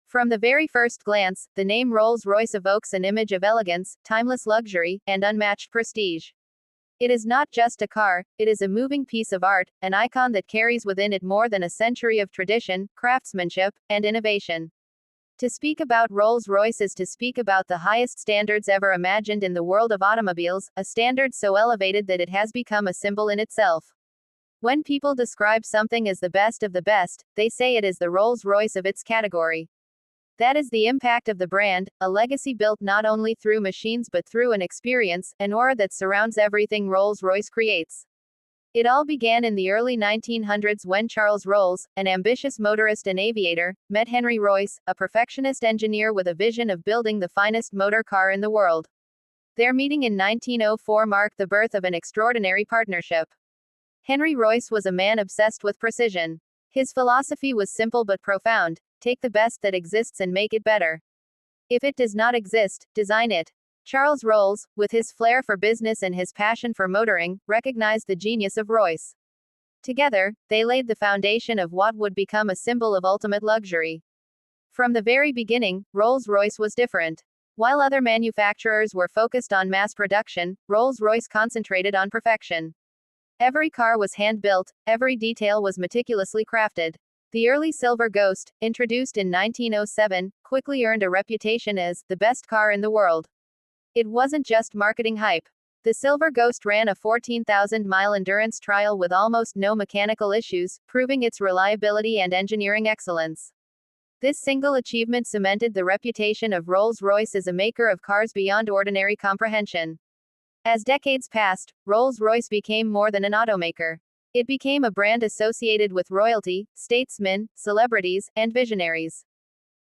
From the very first glance, the name Rolls-Royce evokes an image of elegance, timeless luxury, and unmatched prestige. It is not just a car, it is a moving piece of art, an icon that carries within it more than a century of tradition, craftsmanship, and innovation. To speak about Rolls-Royce is to speak about the highest standards ever imagined in the world of automobiles, a standard so elevated that it has become a symbol in itself. When people describe something as the best of the best, they say it is the Rolls-Royce of its category. That is the impact of the brand, a legacy built not only through machines but through an experience, an aura that surrounds everything Rolls-Royce creates. It all began in the early 1900s when Charles Rolls, an ambitious motorist and aviator, met Henry Royce, a perfectionist engineer with a vision of building the finest motor car in the world. Their meeting in 1904 marked the birth of an extraordinary partnership. Henry Royce was a man obsessed with precision. His philosophy was simple but profound: take the best that exists and make it better. If it does not exist, design it. Charles Rolls, with his flair for business and his passion for motoring, recognized the genius of Royce. Together, they laid the foundation of what would become a symbol of ultimate luxury. From the very beginning, Rolls-Royce was different. While other manufacturers were focused on mass production, Rolls-Royce concentrated on perfection. Every car was hand-built, every detail was meticulously crafted. The early Silver Ghost, introduced in 1907, quickly earned a reputation as the best car in the world. It wasn't just marketing hype. The Silver Ghost ran a 14,000-mile endurance trial with almost no mechanical issues, proving its reliability and engineering excellence. This single achievement cemented the reputation of Rolls-Royce as a maker of cars beyond ordinary comprehension. As decades passed, Rolls-Royce became more than an automaker. It became a brand associated with royalty, statesmen, celebrities, and visionaries.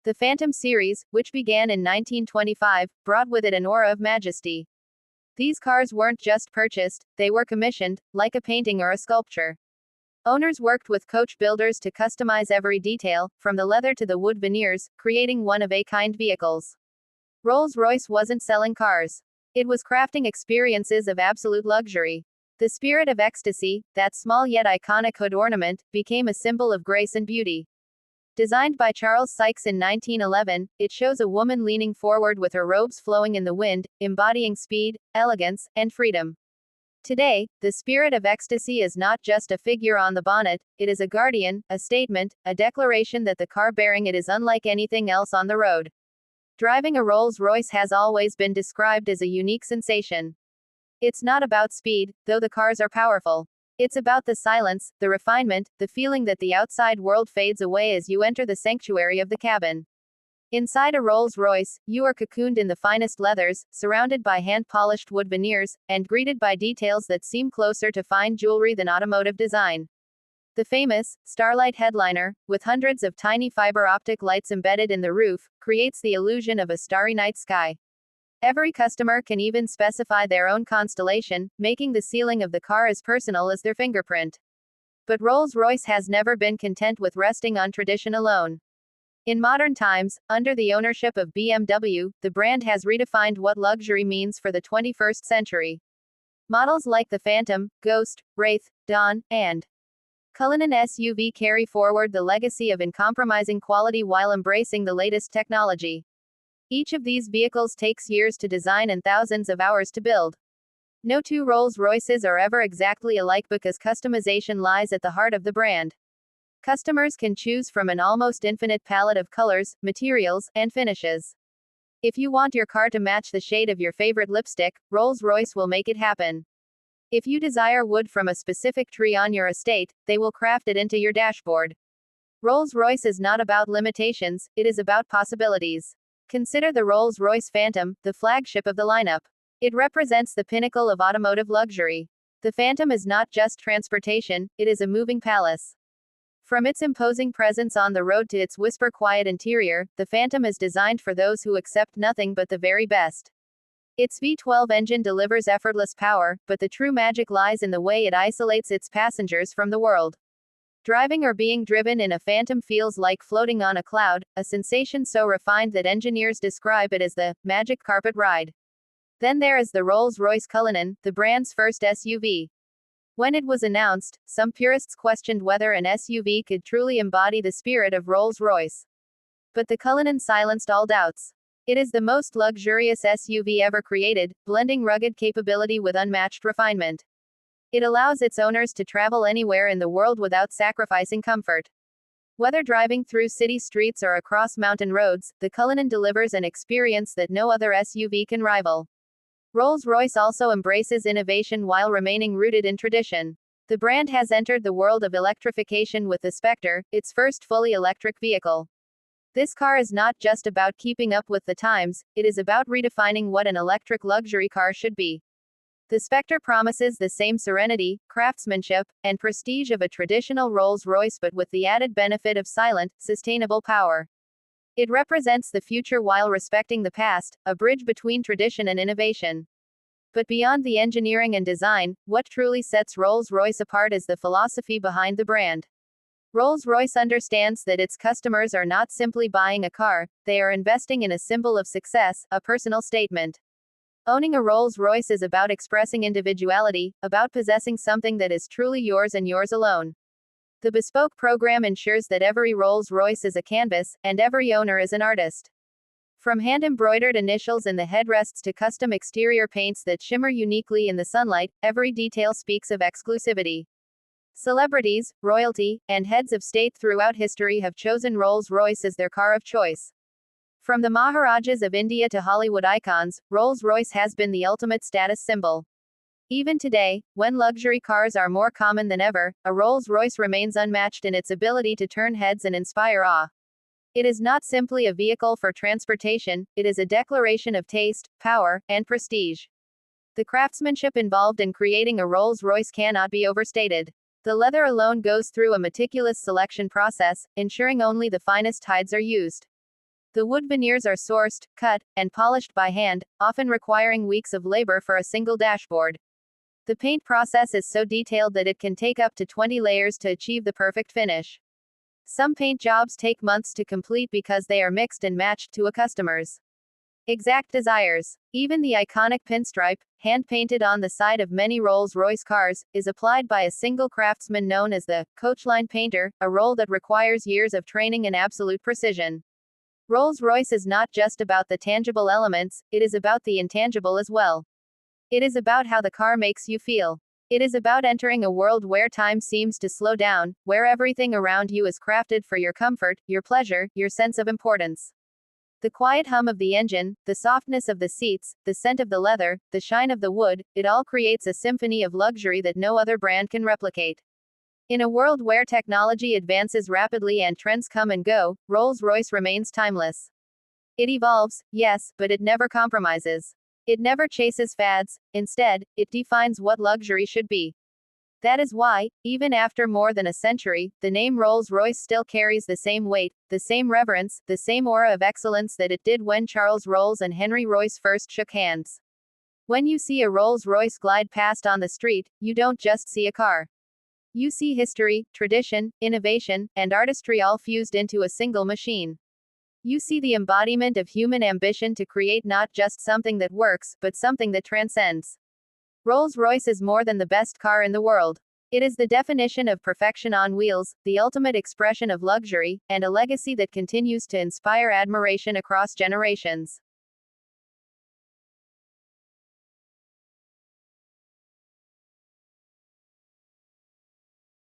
The Phantom series, which began in 1925, brought with it an aura of majesty. These cars weren't just purchased, they were commissioned, like a painting or a sculpture. Owners worked with coach builders to customize every detail, from the leather to the wood veneers, creating one-of-a-kind vehicles. Rolls-Royce wasn't selling cars. It was crafting experiences of absolute luxury. The Spirit of Ecstasy, that small yet iconic hood ornament, became a symbol of grace and beauty. Designed by Charles Sykes in 1911, it shows a woman leaning forward with her robes flowing in the wind, embodying speed, elegance, and freedom. Today, the Spirit of Ecstasy is not just a figure on the bonnet, it is a guardian, a statement, a declaration that the car bearing it is unlike anything else on the road. Driving a Rolls-Royce has always been described as a unique sensation. It's not about speed, though the cars are powerful. It's about the silence, the refinement, the feeling that the outside world fades away as you enter the sanctuary of the cabin. Inside a Rolls-Royce, you are cocooned in the finest leathers, surrounded by hand-polished wood veneers, and greeted by details that seem closer to fine jewelry than automotive design. The famous starlight headliner, with hundreds of tiny fiber optic lights embedded in the roof, creates the illusion of a starry night sky. Every customer can even specify their own constellation, making the ceiling of the car as personal as their fingerprint. But Rolls-Royce has never been content with resting on tradition alone. In modern times, under the ownership of BMW, the brand has redefined what luxury means for the 21st century. Models like the Phantom, Ghost, Wraith, Dawn, and Cullinan SUV carry forward the legacy of uncompromising quality while embracing the latest technology. Each of these vehicles takes years to design and thousands of hours to build. No two Rolls-Royces are ever exactly alike because customization lies at the heart of the brand. Customers can choose from an almost infinite palette of colors, materials, and finishes. If you want your car to match the shade of your favorite lipstick, Rolls-Royce will make it happen. If you desire wood from a specific tree on your estate, they will craft it into your dashboard. Rolls-Royce is not about limitations, it is about possibilities. Consider the Rolls-Royce Phantom, the flagship of the lineup. It represents the pinnacle of automotive luxury. The Phantom is not just transportation, it is a moving palace. From its imposing presence on the road to its whisper-quiet interior, the Phantom is designed for those who accept nothing but the very best. Its V12 engine delivers effortless power, but the true magic lies in the way it isolates its passengers from the world. Driving or being driven in a Phantom feels like floating on a cloud, a sensation so refined that engineers describe it as the magic carpet ride. Then there is the Rolls-Royce Cullinan, the brand's first SUV. When it was announced, some purists questioned whether an SUV could truly embody the spirit of Rolls-Royce. But the Cullinan silenced all doubts. It is the most luxurious SUV ever created, blending rugged capability with unmatched refinement. It allows its owners to travel anywhere in the world without sacrificing comfort. Whether driving through city streets or across mountain roads, the Cullinan delivers an experience that no other SUV can rival. Rolls-Royce also embraces innovation while remaining rooted in tradition. The brand has entered the world of electrification with the Spectre, its first fully electric vehicle. This car is not just about keeping up with the times, it is about redefining what an electric luxury car should be. The Spectre promises the same serenity, craftsmanship, and prestige of a traditional Rolls-Royce but with the added benefit of silent, sustainable power. It represents the future while respecting the past, a bridge between tradition and innovation. But beyond the engineering and design, what truly sets Rolls-Royce apart is the philosophy behind the brand. Rolls-Royce understands that its customers are not simply buying a car, they are investing in a symbol of success, a personal statement. Owning a Rolls-Royce is about expressing individuality, about possessing something that is truly yours and yours alone. The bespoke program ensures that every Rolls-Royce is a canvas, and every owner is an artist. From hand-embroidered initials in the headrests to custom exterior paints that shimmer uniquely in the sunlight, every detail speaks of exclusivity. Celebrities, royalty, and heads of state throughout history have chosen Rolls-Royce as their car of choice. From the Maharajas of India to Hollywood icons, Rolls-Royce has been the ultimate status symbol. Even today, when luxury cars are more common than ever, a Rolls-Royce remains unmatched in its ability to turn heads and inspire awe. It is not simply a vehicle for transportation, it is a declaration of taste, power, and prestige. The craftsmanship involved in creating a Rolls-Royce cannot be overstated. The leather alone goes through a meticulous selection process, ensuring only the finest hides are used. The wood veneers are sourced, cut, and polished by hand, often requiring weeks of labor for a single dashboard. The paint process is so detailed that it can take up to 20 layers to achieve the perfect finish. Some paint jobs take months to complete because they are mixed and matched to a customer's exact desires. Even the iconic pinstripe, hand-painted on the side of many Rolls-Royce cars, is applied by a single craftsman known as the coachline painter, a role that requires years of training and absolute precision. Rolls-Royce is not just about the tangible elements, it is about the intangible as well. It is about how the car makes you feel. It is about entering a world where time seems to slow down, where everything around you is crafted for your comfort, your pleasure, your sense of importance. The quiet hum of the engine, the softness of the seats, the scent of the leather, the shine of the wood, it all creates a symphony of luxury that no other brand can replicate. In a world where technology advances rapidly and trends come and go, Rolls-Royce remains timeless. It evolves, yes, but it never compromises. It never chases fads, instead, it defines what luxury should be. That is why, even after more than a century, the name Rolls-Royce still carries the same weight, the same reverence, the same aura of excellence that it did when Charles Rolls and Henry Royce first shook hands. When you see a Rolls-Royce glide past on the street, you don't just see a car. You see history, tradition, innovation, and artistry all fused into a single machine. You see the embodiment of human ambition to create not just something that works, but something that transcends. Rolls-Royce is more than the best car in the world. It is the definition of perfection on wheels, the ultimate expression of luxury, and a legacy that continues to inspire admiration across generations.